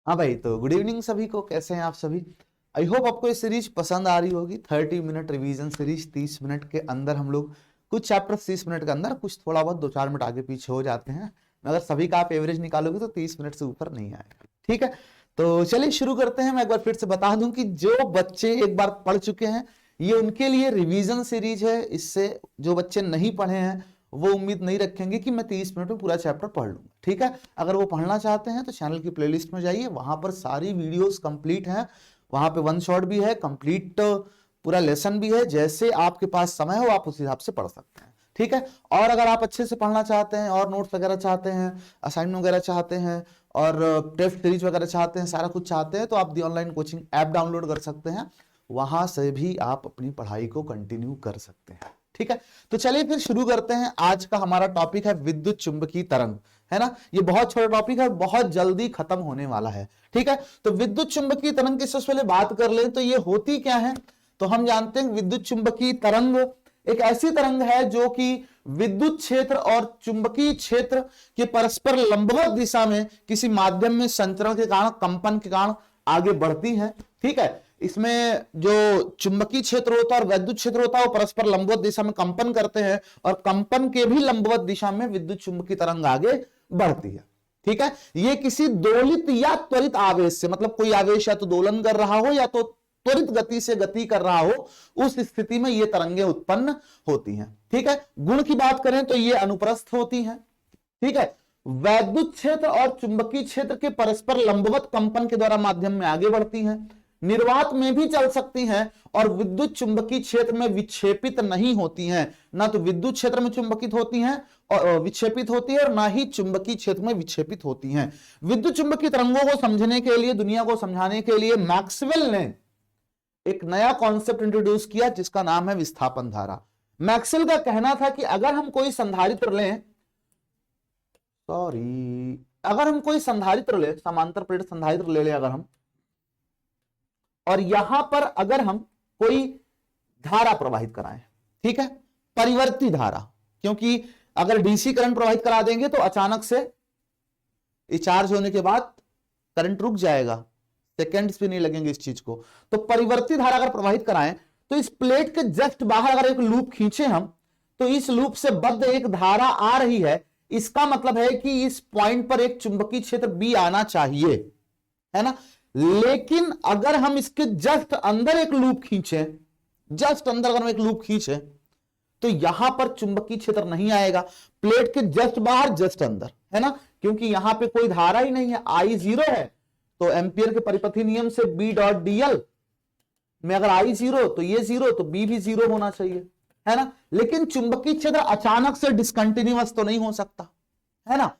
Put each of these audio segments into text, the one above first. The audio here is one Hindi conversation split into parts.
हाँ भाई, तो गुड इवनिंग सभी को। कैसे हैं आप सभी? आई होप आपको ये सीरीज पसंद आ रही होगी। 30 मिनट रिवीजन सीरीज, 30 मिनट के अंदर हम लोग कुछ चैप्टर 30 मिनट के अंदर, कुछ थोड़ा बहुत 2-4 मिनट आगे पीछे हो जाते हैं, मगर सभी का आप एवरेज निकालोगे तो 30 मिनट से ऊपर नहीं आएगा। ठीक है, तो चलिए शुरू करते हैं। मैं एक बार फिर से बता दूं कि जो बच्चे एक बार पढ़ चुके हैं ये उनके लिए रिवीजन सीरीज है। इससे जो बच्चे नहीं पढ़े हैं वो उम्मीद नहीं रखेंगे कि मैं 30 मिनट में पूरा चैप्टर पढ़ लूंगा। ठीक है, अगर वो पढ़ना चाहते हैं तो चैनल की प्लेलिस्ट में जाइए, वहां पर सारी वीडियोस कंप्लीट हैं। वहां पे वन शॉट भी है, कंप्लीट पूरा लेसन भी है। जैसे आपके पास समय हो आप उस हिसाब से पढ़ सकते हैं। ठीक है, और अगर आप अच्छे से पढ़ना चाहते हैं और नोट्स वगैरह चाहते हैं, असाइनमेंट वगैरह चाहते हैं और टेस्ट सीरीज वगैरह चाहते हैं, सारा कुछ चाहते हैं, तो आप दी ऑनलाइन कोचिंग ऐप डाउनलोड कर सकते हैं। वहां से भी आप अपनी पढ़ाई को कंटिन्यू कर सकते हैं। ठीक है, तो चलिए फिर शुरू करते हैं। आज का हमारा टॉपिक है विद्युत चुंबकीय तरंग, है ना। ये बहुत छोटा टॉपिक है, बहुत जल्दी खत्म होने वाला है। ठीक है, तो विद्युत चुंबकीय तरंग की सबसे पहले बात कर ले तो ये होती क्या है। तो हम जानते हैं विद्युत चुंबकीय तरंग एक ऐसी तरंग है जो कि विद्युत क्षेत्र और चुंबकीय क्षेत्र के परस्पर लंबवत दिशा में किसी माध्यम में संचरण के कारण, कंपन के कारण आगे बढ़ती है। ठीक है, इसमें जो चुंबकीय क्षेत्र होता है और वैद्युत क्षेत्र होता है वो परस्पर लंबवत दिशा में कंपन करते हैं और कंपन के भी लंबवत दिशा में विद्युत चुंबकीय तरंग आगे बढ़ती है। ठीक है, ये किसी दोलित या त्वरित आवेश से, मतलब कोई आवेश या तो दोलन कर रहा हो या तो त्वरित गति से गति कर रहा हो, उस स्थिति में ये तरंगें उत्पन्न होती हैं। ठीक है, गुण की बात करें तो ये अनुप्रस्थ होती हैं। ठीक है, वैद्युत क्षेत्र और चुंबकीय क्षेत्र के परस्पर लंबवत कंपन के द्वारा माध्यम में आगे बढ़ती हैं, निर्वात में भी चल सकती हैं और विद्युत चुंबकीय क्षेत्र में विक्षेपित नहीं होती हैं। ना तो विद्युत क्षेत्र में चुंबकित होती हैं और विक्षेपित होती है और ना ही चुंबकीय क्षेत्र में विक्षेपित होती हैं। विद्युत चुंबकीय तरंगों को समझने के लिए, दुनिया को समझाने के लिए मैक्सवेल ने एक नया कॉन्सेप्ट इंट्रोड्यूस किया जिसका नाम है विस्थापन धारा। मैक्सवेल का कहना था कि अगर हम कोई संधारित्र लें, अगर हम कोई संधारित्र ले, समांतर प्लेट संधारित्र ले अगर हम, और यहां पर अगर हम कोई धारा प्रवाहित कराएं, ठीक है, परिवर्ती धारा, क्योंकि अगर डीसी करंट प्रवाहित करा देंगे तो अचानक से चार्ज होने के बाद करंट रुक जाएगा, सेकेंड्स भी नहीं लगेंगे इस चीज को। तो परिवर्ती धारा अगर प्रवाहित कराएं तो इस प्लेट के जस्ट बाहर अगर एक लूप खींचे हम, तो इस लूप से बद्ध एक धारा आ रही है। इसका मतलब है कि इस पॉइंट पर एक चुंबकीय क्षेत्र बी आना चाहिए, है ना। लेकिन अगर हम इसके जस्ट अंदर एक लूप खींचे, जस्ट अंदर अगर हम एक लूप खींचे तो यहां पर चुंबकीय क्षेत्र नहीं आएगा। प्लेट के जस्ट बाहर, जस्ट अंदर, है ना, क्योंकि यहां पे कोई धारा ही नहीं है, आई जीरो है। तो एम्पियर के परिपथी नियम से बी डॉट डीएल में अगर आई जीरो तो ये जीरो, तो बी भी जीरो होना चाहिए, है ना। लेकिन चुंबकीय क्षेत्र अचानक से डिसकंटिन्यूअस तो नहीं हो सकता, है ना।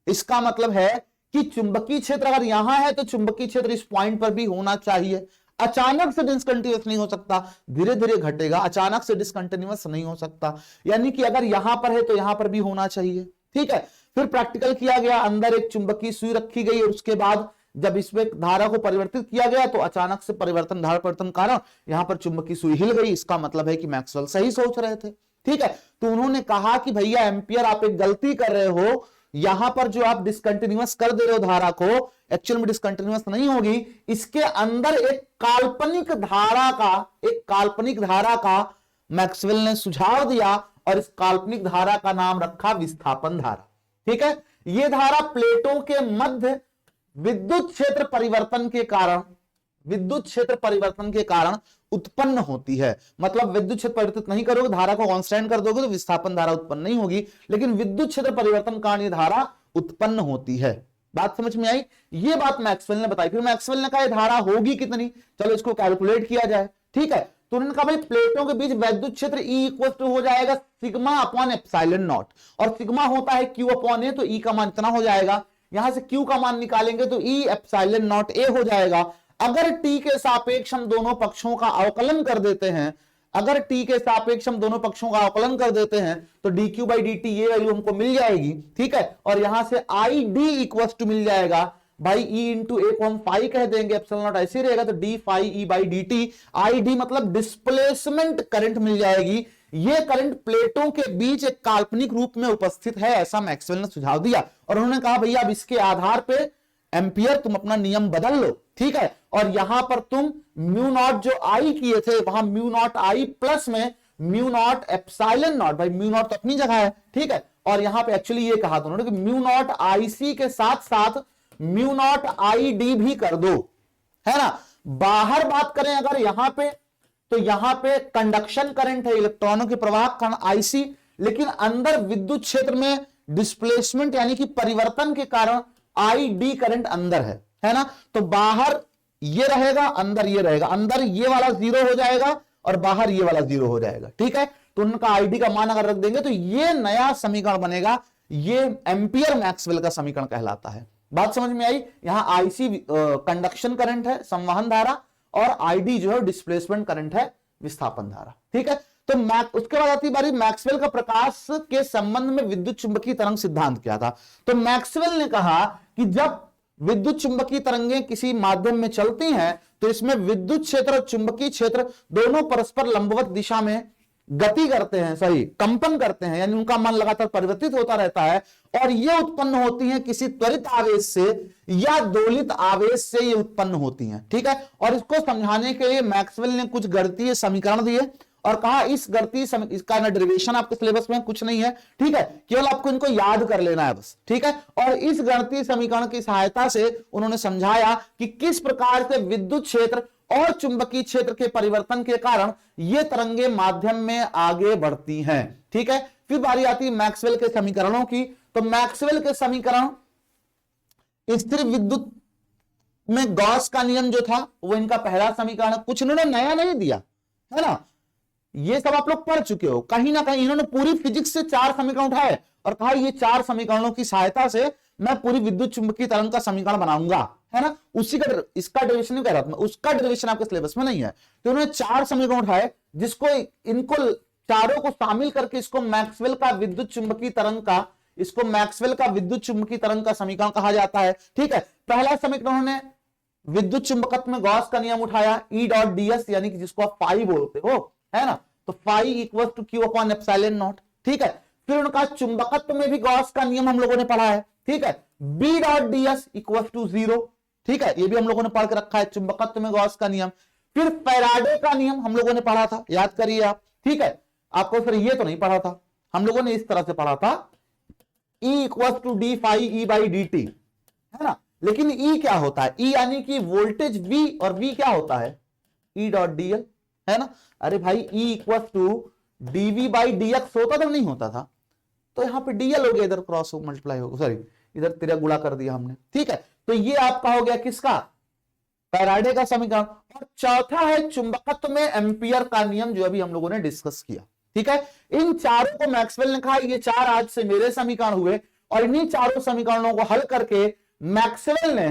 इसका मतलब है कि चुंबकीय क्षेत्र अगर यहां है तो चुंबकीय क्षेत्र इस पॉइंट पर भी होना चाहिए। अचानक से डिसकंटिन्यूअस नहीं हो सकता, धीरे धीरे घटेगा, अचानक से डिसकंटिन्यूअस नहीं हो सकता। यानी कि अगर यहां पर है तो यहां पर भी होना चाहिए। ठीक है, फिर प्रैक्टिकल किया गया, अंदर एक चुंबकीय सुई रखी गई और उसके बाद जब इसमें धारा को परिवर्तित किया गया तो अचानक से परिवर्तन, धारा परिवर्तन कारण यहां पर चुंबकीय सुई हिल गई। इसका मतलब है कि मैक्सवेल सही सोच रहे थे। ठीक है, तो उन्होंने कहा कि भैया एम्पियर आप एक गलती कर रहे हो, यहां पर जो आप डिसकंटिन्यूअस कर दे रहे हो धारा को, एक्चुअल में डिसकंटिन्यूअस नहीं होगी। इसके अंदर एक काल्पनिक धारा का मैक्सवेल ने सुझाव दिया और इस काल्पनिक धारा का नाम रखा विस्थापन धारा। ठीक है, यह धारा प्लेटों के मध्य विद्युत क्षेत्र परिवर्तन के कारण उत्पन्न होती है। मतलब विद्युत क्षेत्र परिवर्तित नहीं करोगे, धारा को कांस्टेंट कर दोगे तो विस्थापन धारा उत्पन्न नहीं होगी, लेकिन विद्युत क्षेत्र परिवर्तन कारण ये धारा उत्पन्न होती है। बात समझ में आई? ये बात मैक्सवेल ने बताई। फिर मैक्सवेल ने कहा धारा होगी कितनी, चलो इसको कैलकुलेट किया जाए। ठीक है, तो उन्होंने कहा भाई प्लेटों के बीच वैद्युत क्षेत्र E इक्वल टू हो जाएगा सिग्मा अपॉन एप्सिलॉन नॉट, और सिग्मा होता है Q अपॉन A, तो E का मान इतना हो जाएगा। यहां से Q का मान निकालेंगे तो E एप्सिलॉन नॉट A हो जाएगा। अगर t के सापेक्ष हम दोनों पक्षों का अवकलन कर देते हैं, तो dq बाई dt ये वैल्यू हमको मिल जाएगी। ठीक है, और यहां से i d इक्वल टू मिल जाएगा भाई E इंटू ए को हम फाई कह देंगे, एप्सिलॉन नॉट ऐसे रहेगा, तो D phi E by D T, I D मतलब डिस्प्लेसमेंट करंट मिल जाएगी। ये करंट प्लेटों के बीच एक काल्पनिक रूप में उपस्थित है, ऐसा मैक्सवेल ने सुझाव दिया। और उन्होंने कहा भैया अब इसके आधार पे एम्पियर तुम अपना नियम बदल लो, ठीक है। और यहां पर तुम म्यू नॉट जो आई किए थे वहां म्यू नॉट आई प्लस में म्यू नॉट एप्सिलॉन नॉट, भाई म्यू नॉट तो अपनी जगह है, ठीक है। और यहां पे एक्चुअली ये कहा था उन्होंने कि म्यू नॉट आईसी के साथ साथ म्यू नॉट आई डी भी कर दो, है ना। बाहर बात करें अगर यहां पे, तो यहां पे कंडक्शन करंट है, इलेक्ट्रॉनों के प्रवाह कण आईसी, लेकिन अंदर विद्युत क्षेत्र में डिस्प्लेसमेंट यानी कि परिवर्तन के कारण आई डी करंट अंदर है ना। तो बाहर ये रहेगा, अंदर ये रहेगा, अंदर ये वाला 0 हो जाएगा और बाहर ये वाला 0 हो जाएगा, ठीक है। तो उनका आईडी का मान अगर रख देंगे तो ये नया समीकरण बनेगा, ये एम्पियर मैक्सवेल का समीकरण कहलाता है। बात समझ में आई। यहां आईसी कंडक्शन करंट है, संवहन धारा, और आईडी जो है डिस्प्लेसमेंट करंट है, विस्थापन धारा, ठीक है। तो उसके बाद आती बारी मैक्सवेल का प्रकाश के संबंध में विद्युत चुंबकीय तरंग सिद्धांत क्या था। तो मैक्सवेल ने कहा कि जब विद्युत चुंबकीय तरंगें किसी माध्यम में चलती हैं तो इसमें विद्युत क्षेत्र और चुंबकीय क्षेत्र दोनों परस्पर लंबवत दिशा में गति करते हैं, सही कंपन करते हैं, यानी उनका मन लगातार परिवर्तित होता रहता है, और ये उत्पन्न होती हैं किसी त्वरित आवेश से या दोलित आवेश से ये उत्पन्न होती हैं, ठीक है। और इसको समझाने के लिए मैक्सवेल ने कुछ गणितीय समीकरण दिए और कहा इस गणितीय इसका ना डेरिवेशन आपके सिलेबस में कुछ नहीं है, ठीक है, केवल आपको इनको याद कर लेना है बस, ठीक है। और इस गणितीय समीकरण की सहायता से उन्होंने समझाया कि किस प्रकार से विद्युत क्षेत्र और चुंबकीय क्षेत्र के परिवर्तन के कारण ये तरंगे माध्यम में आगे बढ़ती हैं, ठीक है। फिर बारी आती है मैक्सवेल के समीकरणों की। तो मैक्सवेल के समीकरण स्थिर विद्युत में गॉस का नियम जो था वो इनका पहला समीकरण, कुछ इन्होंने नया नहीं दिया, है ना। ये सब आप लोग पढ़ चुके हो, कहीं ना कहीं इन्होंने पूरी फिजिक्स से 4 समीकरण उठाए और कहा ये 4 समीकरणों की सहायता से मैं पूरी विद्युत चुंबकीय तरंग का समीकरण बनाऊंगा, है ना। उसी का इसका डेरिवेशन नहीं कह रहा था, उसका डेरिवेशन आपके सिलेबस में नहीं है। तो उन्होंने 4 समीकरण उठाए जिसको इनको चारों को शामिल करके इसको मैक्सवेल का विद्युत चुंबकीय तरंग का, इसको मैक्सवेल का विद्युत चुंबकीय तरंग का समीकरण कहा जाता है, ठीक है। पहला समीकरण उन्होंने विद्युत चुंबकत्व में गॉस का नियम उठाया, ई डॉट डीएस, यानी कि जिसको आप फाई बोलते हो, है ना। तो phi equal to Q upon epsilon not, ठीक है। फिर उनका चुंबकत्व में भी गॉस का नियम हम लोगों ने पढ़ा है, ठीक है, B dot D S equal to 0, ठीक है, ये भी हम लोगों ने पढ़ के रखा है, चुंबकत्व में गॉस का नियम। फिर फैराडे का नियम हम लोगों ने पढ़ा था, याद करिए आप, ठीक है। आपको फिर ये तो नहीं पढ़ा था, हम लोगों ने इस तरह से पढ़ा था, E equal to D phi E by D T, है ना। लेकिन ई क्या होता है, ई यानी कि वोल्टेज वी, और वी क्या होता है, ई डॉट डीएल, है ना। अरे भाई E equal to D V by D X होता था, नहीं होता था, तो यहां पे डीएल हो गया, इधर क्रॉस मल्टीप्लाई हो गया, सॉरी इधर तिरा गुणा कर दिया हमने, ठीक है। तो ये आपका हो गया किसका, फैराडे का समीकरण। और चौथा है चुंबकत्व में एम्पियर का नियम, जो अभी हम लोगों ने डिस्कस किया, ठीक है। इन चारों को मैक्सवेल ने कहा ये 4 आज से मेरे समीकरण हुए, और इन्हीं चारों समीकरणों को हल करके मैक्सवेल ने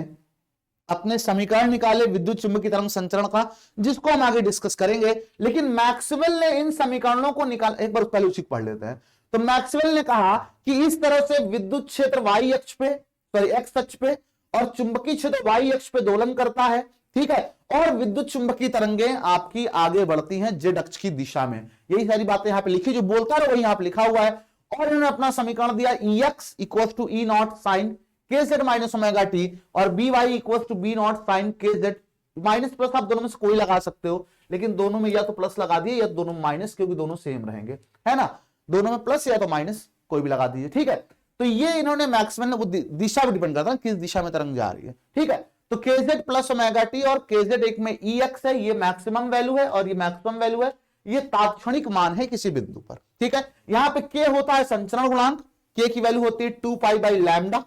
अपने समीकरण निकाले विद्युत चुंबकीय तरंग संचरण का, जिसको हम आगे डिस्कस करेंगे। लेकिन मैक्सवेल ने इन समीकरणों को निकाल, एक बार पहले उसी को पढ़ लेते हैं। तो मैक्सवेल ने कहा कि इस तरह से विद्युत क्षेत्र वाई अक्ष पे, सॉरी एक्स अक्ष पे, और चुंबकीय क्षेत्र वाई अक्ष पे दोलन करता है, ठीक है। और विद्युत चुंबकीय तरंगें आपकी आगे बढ़ती हैं जेड अक्ष की दिशा में। यही सारी बातें यहां पे लिखी, जो बोलता रहो वही यहां पे लिखा हुआ है। और इन्होंने अपना समीकरण दिया E X equal to E naught sine K Z minus omega T, और B Y equal to B naught sine K Z, minus plus आप दोनों में से कोई लगा सकते हो, लेकिन दोनों में या तो प्लस लगा दिए या दोनों में माइनस, क्योंकि दोनों सेम रहेंगे, है ना। दोनों में प्लस या तो माइनस कोई भी लगा दीजिए, ठीक है। तो ये इन्होंने मैक्सवेल ने दिशा भी डिपेंड करता है किस दिशा में तरंग जा रही है, ठीक है। तो के जेड प्लस ओमेगा टी और के जेड एक में ई एक्स है, ये मैक्सिमम वैल्यू है और ये मैक्सिमम वैल्यू है, ये तात्क्षणिक मान है किसी बिंदु पर, ठीक है। यहां पे के होता है संचरण गुणांक, के की वैल्यू होती है 2 पाई बाई लैम्डा,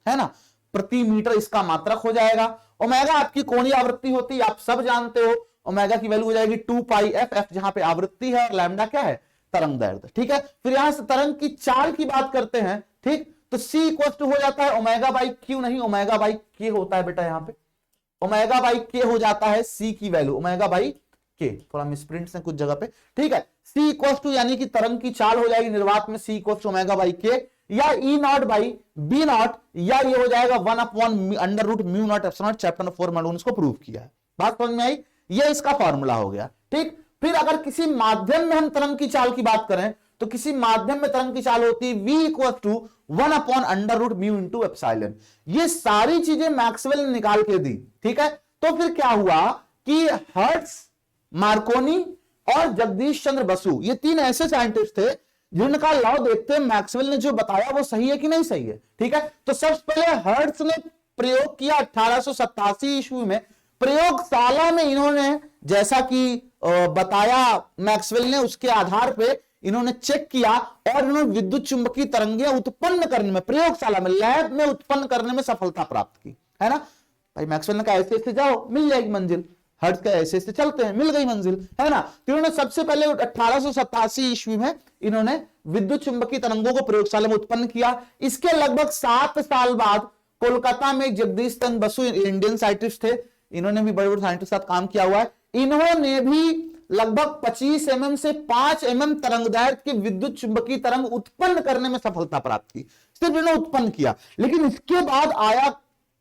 है ना, प्रति मीटर इसका मात्रक हो जाएगा। ओमेगा आपकी कोणीय आवृत्ति होती है, आप सब जानते हो, ओमेगा की वैल्यू हो जाएगी 2 पाई एफ, एफ जहां पे आवृत्ति है और लैम्डा क्या है, तरंग दैर्ध्य, ठीक है। फिर यहां से तरंग की चाल की बात करते हैं, ठीक। तो C इक्वल टू हो जाता है ओमेगा बाई क्यू, नहीं ओमेगा बाई के होता है बेटा, यहां पे ओमेगा बाई के हो जाता है C की वैल्यू ओमेगा बाई के, थोड़ा मिसप्रिंट्स हैं कुछ जगह पे, ठीक है। C इक्वल टू यानी कि तरंग की चाल हो जाएगी निर्वात में C equal to omega by K, या E not by B not, या ये हो जाएगा 1 upon under root mu not epsilon not, chapter 4 में इसको प्रूव किया है। बात समझ में आई, ये इसका फॉर्मूला हो गया, ठीक। फिर अगर किसी माध्यम में हम तरंग की चाल की बात करें तो किसी माध्यम में तरंग की चाल होती है v इक्वल टू 1/√μ/ε। ये सारी चीजें मैक्सवेल ने निकाल के दी, ठीक है। तो फिर क्या हुआ कि हर्ट्ज, मार्कोनी और जगदीश चंद्र बसु, ये तीन ऐसे साइंटिस्ट थे जिन्होंने कहा लाओ देखते हैं मैक्सवेल ने जो बताया वो सही है कि नहीं सही है, ठीक है। तो सबसे पहले हर्ट्ज ने प्रयोग किया 1887 ईस्वी में। प्रयोगशाला में इन्होंने जैसा कि बताया मैक्सवेल ने, उसके आधार पे इन्होंने चेक किया और इन्होंने विद्युत चुंबकीय तरंगें उत्पन्न करने में, प्रयोगशाला में, लैब में उत्पन्न करने में सफलता प्राप्त की, है ना। भाई मैक्सवेल ने कहा ऐसे ऐसे जाओ मिल जाएगी मंजिल, हर्ट्ज का ऐसे ऐसे चलते हैं, मिल गई मंजिल, है ना। तो इन्होंने सबसे पहले 1887 ईस्वी में इन्होंने विद्युत चुंबकीय तरंगों को प्रयोगशाला में उत्पन्न किया। इसके लगभग 7 साल बाद कोलकाता में जगदीश चंद्र बसु, इंडियन साइंटिस्ट थे, इन्होंने भी बड़े बड़े साइंटिस्ट के साथ काम किया हुआ है। इन्होंने भी लगभग 25 mm से 5 mm तरंगदैर्घ्य की विद्युत चुंबकीय तरंग उत्पन्न करने में सफलता प्राप्त की। सिर्फ इन्होंने उत्पन्न किया, लेकिन इसके बाद आया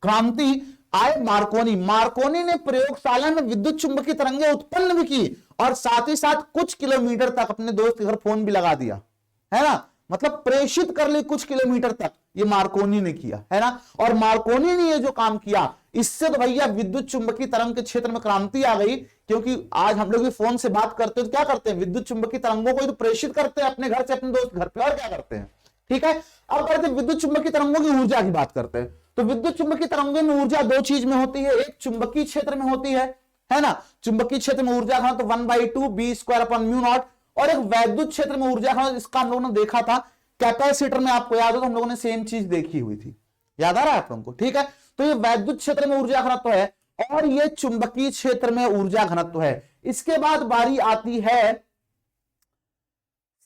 क्रांति, आए मार्कोनी ने प्रयोगशाला में विद्युत चुंबकीय तरंगें उत्पन्न भी की और साथ ही साथ कुछ किलोमीटर तक अपने दोस्त के घर फोन भी लगा दिया, है ना। मतलब प्रेषित कर ली कुछ किलोमीटर तक, ये मार्कोनी ने किया, है ना। और मार्कोनी ने ये जो काम किया, इससे तो भैया विद्युत चुंबकीय तरंग के क्षेत्र में क्रांति आ गई। क्योंकि आज हम लोग भी फोन से बात करते हैं तो क्या करते हैं, विद्युत चुंबकीय तरंगों को तो प्रेषित करते हैं अपने घर से अपने दोस्त घर पे, और क्या करते हैं, ठीक है। अब करते विद्युत चुंबकीय तरंगों की ऊर्जा की बात करते हैं। तो विद्युत चुंबकीय तरंगों में ऊर्जा दो चीज में होती है, एक चुंबकीय क्षेत्र में होती है ना। चुंबकीय क्षेत्र में ऊर्जा घनत्व 1/2 b²/μ0, और एक वैद्युत क्षेत्र में ऊर्जा घनत्व, इसका हम लोगों ने देखा था कैपेसिटर में, आपको याद हो तो हम लोगों ने सेम चीज देखी हुई थी, याद आ रहा है आप लोगों को, ठीक है। तो ये वैद्युत क्षेत्र में ऊर्जा घनत्व है और ये चुंबकीय क्षेत्र में ऊर्जा घनत्व है। इसके बाद बारी आती है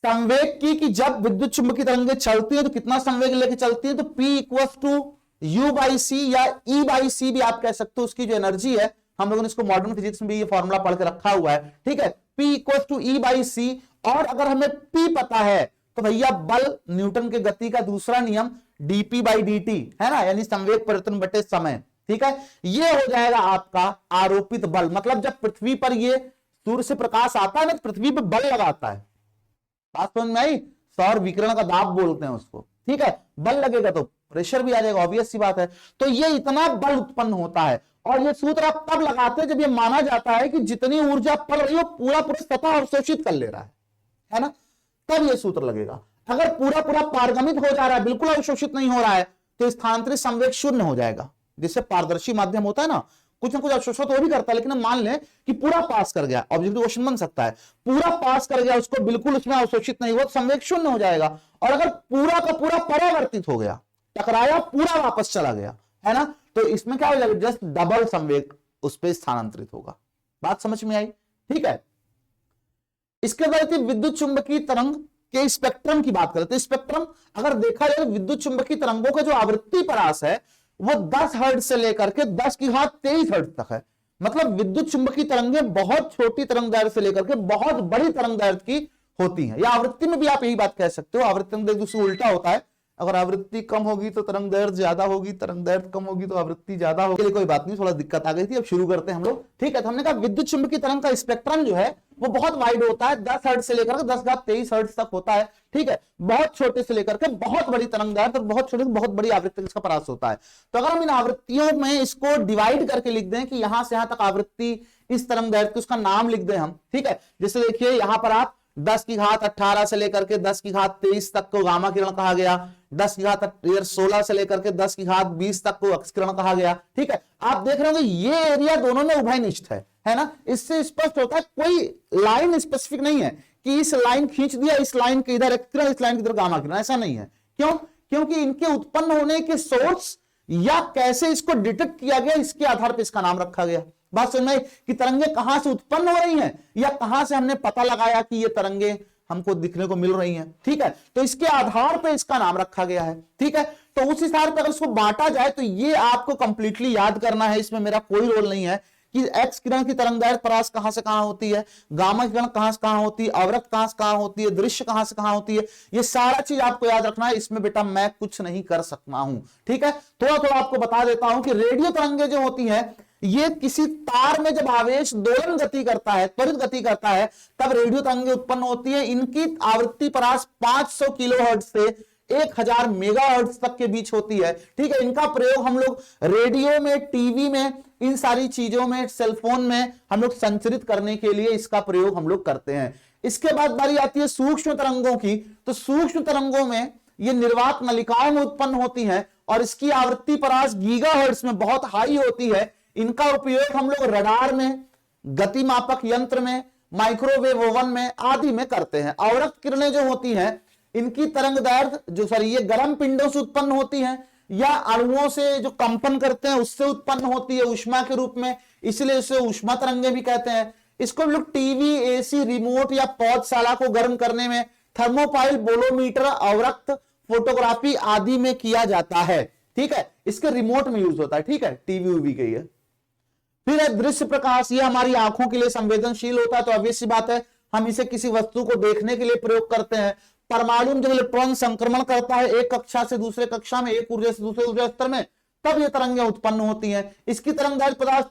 संवेग की, कि जब विद्युत चुंबकीय तरंगें चलती हैं तो कितना संवेग लेके चलती है। तो P = U/c या E/c भी आप कह सकते हो, उसकी जो एनर्जी है, हम लोगों ने इसको मॉडर्न फिजिक्स में भी ये फॉर्मूला पढ़ के रखा हुआ है, ठीक है। P = E/c, और अगर हमें P पता है तो भैया बल, न्यूटन के गति का दूसरा नियम dP/dt, है ना, यानी संवेग परिवर्तन बटे समय, ठीक है। ये हो जाएगा आपका आरोपित बल। मतलब जब पृथ्वी पर ये सूर्य से प्रकाश आता है ना, पृथ्वी पर बल लगाता है, बात समझ में आई, सौर विकिरण का दाब बोलते हैं उसको, ठीक है। बल लगेगा तो प्रेशर भी आ जाएगा, ऑब्वियस सी बात है। तो ये इतना बल उत्पन्न होता है, और ये सूत्र आप तब लगाते हैं जब ये माना जाता है कि जितनी ऊर्जा पड़ रही हो पूरा सतह अवशोषित कर ले रहा है ना, तब ये सूत्र लगेगा। अगर पूरा पारगमित हो जा रहा है, बिल्कुल अवशोषित नहीं हो रहा है, तो स्थानांतरित संवेग शून्य हो जाएगा। जिससे पारदर्शी माध्यम होता है ना, कुछ ना कुछ अवशोषित तो भी करता है, लेकिन हम मान लें कि पूरा पास कर गया, ऑब्जेक्टिव क्वेश्चन बन सकता है, पूरा पास कर गया, उसको बिल्कुल उसमें अवशोषित नहीं हुआ, तो संवेग शून्य हो जाएगा। और अगर पूरा का पूरा परावर्तित हो गया, टकराया, पूरा वापस चला गया, है ना, तो इसमें क्या हो जाएगा, जस्ट डबल संवेग उस पर स्थानांतरित होगा। बात समझ में आई, ठीक है। इसके बाद विद्युत चुंबकीय तरंग के स्पेक्ट्रम की बात करते हैं। स्पेक्ट्रम अगर देखा जाए तो विद्युत चुंबकीय तरंगों का जो आवृत्ति परास है वो 10 हर्ट्ज से लेकर के 10⁻23 हर्ट्ज तक है। मतलब विद्युत चुंबकीय तरंगें बहुत छोटी तरंगदैर्घ्य से लेकर के बहुत बड़ी तरंगदैर्घ्य की होती हैं। या आवृत्ति में भी आप यही बात कह सकते हो, आवृत्ति में एक दूसरे उल्टा होता है, अगर आवृत्ति कम होगी तो तरंगदैर्घ्य ज्यादा होगी, तरंगदैर्घ्य कम होगी तो आवृत्ति ज्यादा होगी। कोई बात नहीं, थोड़ा दिक्कत आ गई थी, अब शुरू करते हैं हम लोग, ठीक है। तो हमने कहा विद्युत चुंबकीय तरंग का स्पेक्ट्रम जो है वो बहुत वाइड होता है, 10 हर्ट्ज से लेकर 10⁻23 हर्ट्ज तक होता है, ठीक है। बहुत छोटे से लेकर के बहुत बड़ी तरंगदैर्घ्य और बहुत छोटे बहुत बड़ी आवृत्ति इसका परास होता है। तो अगर हम इन आवृत्तियों में इसको डिवाइड करके लिख दें कि यहां से यहां तक आवृत्ति इस तरंगदैर्घ्य उसका नाम लिख दें हम, ठीक है। जैसे देखिए यहां पर आप 10�18 से लेकर के 10⁻23 तक को गामा किरण कहा गया, 10⁻16 से लेकर के 10⁻20 तक को एक्स किरण कहा गया, ठीक है। आप देख रहे होंगे ये एरिया दोनों में उभयनिष्ठ है ना। इससे स्पष्ट होता है कोई लाइन स्पेसिफिक नहीं है कि इस लाइन खींच दिया, इस लाइन के इधर एक्स किरण, इस लाइन के इधर गामा किरण, ऐसा नहीं है। क्यों? क्योंकि इनके उत्पन्न होने के सोर्स या कैसे इसको डिटेक्ट किया गया, इसके आधार पर इसका नाम रखा गया। बात समझ में कि तरंगे कहां से उत्पन्न हो रही हैं या कहां से हमने पता लगाया कि ये तरंगे हमको दिखने को मिल रही हैं, ठीक है। तो इसके आधार पर इसका नाम रखा गया है, ठीक है। तो उस हिसाब से अगर इसको बांटा जाए तो ये आपको कंप्लीटली याद करना है, इसमें मेरा कोई रोल नहीं है कि एक्स किरण की तरंगदैर्घ्य परास कहां से कहां होती है, गामा किरण कहां से कहां होती है, अवरक्त कहां से कहां होती है, दृश्य कहां से कहां होती है, ये सारा चीज आपको याद रखना है। इसमें बेटा मैं कुछ नहीं कर सकता हूं, ठीक है। थोड़ा थोड़ा आपको बता देता हूं कि रेडियो तरंगे जो होती है ये किसी तार में जब आवेश दोलन गति करता है, त्वरित गति करता है, तब रेडियो तरंगें उत्पन्न होती है। इनकी आवृत्ति परास 500 किलोहर्ट्ज से 1000 मेगाहर्ट्ज तक के बीच होती है। ठीक है, इनका प्रयोग हम लोग रेडियो में, टीवी में, इन सारी चीजों में, सेलफोन में हम लोग संचरित करने के लिए इसका प्रयोग हम लोग करते हैं। इसके बाद बारी आती है सूक्ष्म तरंगों की। तो सूक्ष्म तरंगों में ये निर्वात नलिकाओं में उत्पन्न होती हैं और इसकी आवृत्ति परास गीगाहर्ट्ज में बहुत हाई होती है। इनका उपयोग हम लोग रडार में, गति मापक यंत्र में, माइक्रोवेव ओवन में आदि में करते हैं। अवरक्त किरणें जो होती हैं, इनकी तरंग दैर्घ्य ये गर्म पिंडों से उत्पन्न होती हैं या अणुओं से जो कंपन करते हैं उससे उत्पन्न होती है ऊष्मा के रूप में, इसलिए इसे ऊष्मा तरंगें भी कहते हैं। इसको हम लोग टीवी, एसी, रिमोट या पौधशाला को गर्म करने में थर्मोपाइल, बोलोमीटर, अवरक्त, फोटोग्राफी आदि में किया जाता है। ठीक है, इसके रिमोट में यूज होता है। ठीक है, टीवी उवी के लिए। फिर है दृश्य प्रकाश। ये हमारी आंखों के लिए संवेदनशील होता है, तो ऑब्वियस सी बात है हम इसे किसी वस्तु को देखने के लिए प्रयोग करते हैं। परमाणु में जब इलेक्ट्रॉन संक्रमण करता है एक कक्षा से दूसरे कक्षा में, एक ऊर्जा से दूसरे ऊर्जा स्तर में, तब ये तरंगें उत्पन्न होती हैं। इसकी तरंगदैर्घ्य परास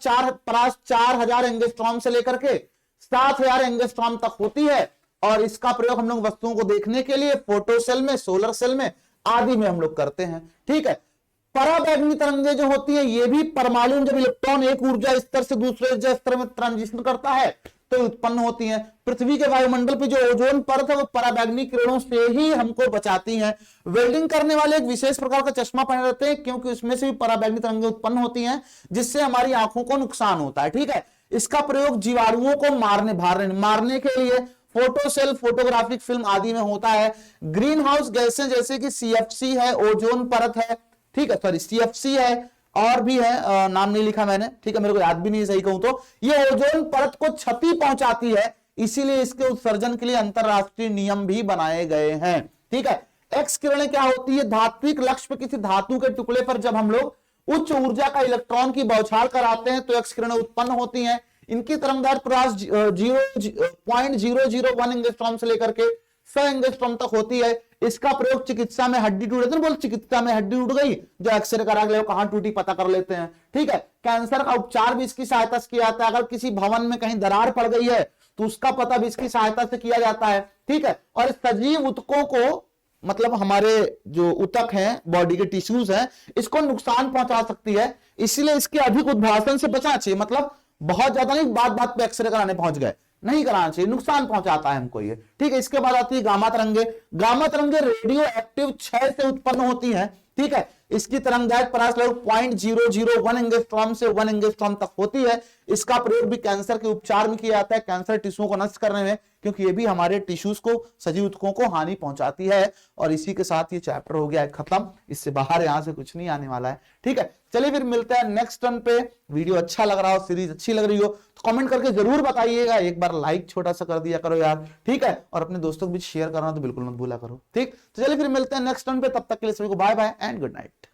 4000 एंगस्ट्रॉम से लेकर के 7000 एंगस्ट्रॉम तक होती है और इसका प्रयोग हम लोग वस्तुओं को देखने के लिए फोटो सेल में, सोलर सेल में आदि में हम लोग करते हैं। ठीक है, पराबैंगनी तरंगें जो होती हैं, ये भी परमाणु में जब इलेक्ट्रॉन एक ऊर्जा स्तर से दूसरे ऊर्जा स्तर में ट्रांजिशन करता है तो उत्पन्न होती हैं। पृथ्वी के वायुमंडल पे जो ओजोन परत है वो पराबैंगनी किरणों से ही हमको बचाती हैं। वेल्डिंग करने वाले एक विशेष प्रकार का चश्मा पहने रहते हैं क्योंकि उसमें से भी पराबैंगनी तरंगें उत्पन्न होती हैं जिससे हमारी आंखों को नुकसान होता है। ठीक है, इसका प्रयोग जीवाणुओं को मारने के लिए फोटो सेल, फोटोग्राफिक फिल्म आदि में होता है। ग्रीन हाउस गैसें जैसे कि सीएफसी है, ओजोन परत है, ठीक है, सॉरी सीएफसी है और भी है, नाम नहीं लिखा मैंने, ठीक है, मेरे को याद भी नहीं सही कहूं तो, ये ओजोन परत को क्षति पहुंचाती है, इसीलिए इसके उत्सर्जन के लिए अंतरराष्ट्रीय नियम भी बनाए गए हैं। ठीक है, एक्स किरणें क्या होती है? धात्विक लक्ष्य पर किसी धातु के टुकड़े पर जब हम लोग उच्च ऊर्जा का इलेक्ट्रॉन की बौछार कराते हैं तो एक्स किरणें उत्पन्न होती हैं। इनकी तरंगदैर्घ्य परास 0.001 एंगस्ट्रॉम से लेकर के 100 एंगस्ट्रॉम तक होती है। इसका प्रयोग चिकित्सा में, हड्डी टूटे तो बोल चिकित्सा में हड्डी टूट गई, जो एक्सरे करा के कहां टूटी पता कर लेते हैं। ठीक है, कैंसर का उपचार भी इसकी सहायता से किया जाता है। अगर किसी भवन में कहीं दरार पड़ गई है तो उसका पता भी इसकी सहायता से किया जाता है। ठीक है, और सजीव ऊतकों को, मतलब हमारे जो ऊतक हैं, बॉडी के टिश्यूज हैं, इसको नुकसान पहुंचा सकती है, इसलिए इसके अधिक उद्भासन से बचना चाहिए। मतलब बहुत ज्यादा नहीं, बात बात पे एक्सरे कराने पहुंच गए, नहीं कराना चाहिए, नुकसान पहुंचाता है हमको ये। ठीक है, इसके बाद आती है गामा तरंगे। गामा तरंगे रेडियो एक्टिव क्षय से उत्पन्न होती हैं। ठीक है, इसकी तरंगदैर्घ्य परास लगभग 0.001 एंगस्ट्रॉम से 1 एंगस्ट्रॉम तक होती है। इसका प्रयोग भी कैंसर के उपचार में किया जाता है, कैंसर टिश्यूओं को नष्ट करने में, क्योंकि ये भी हमारे टिश्यूज को, सजीव ऊतकों को हानि पहुंचाती है। और इसी के साथ ये चैप्टर हो गया है खत्म, इससे बाहर यहां से कुछ नहीं आने वाला है। ठीक है, चलिए फिर मिलते हैं नेक्स्ट टर्न पे। वीडियो अच्छा लग रहा हो, सीरीज अच्छी लग रही हो तो कमेंट करके जरूर बताइएगा। एक बार लाइक छोटा सा कर दिया करो यार, ठीक है, और अपने दोस्तों के बीच शेयर करना तो बिल्कुल मत भूला करो। ठीक, तो चलिए फिर मिलते हैं नेक्स्ट टर्न पे, तब तक के लिए सभी को bye bye and good night.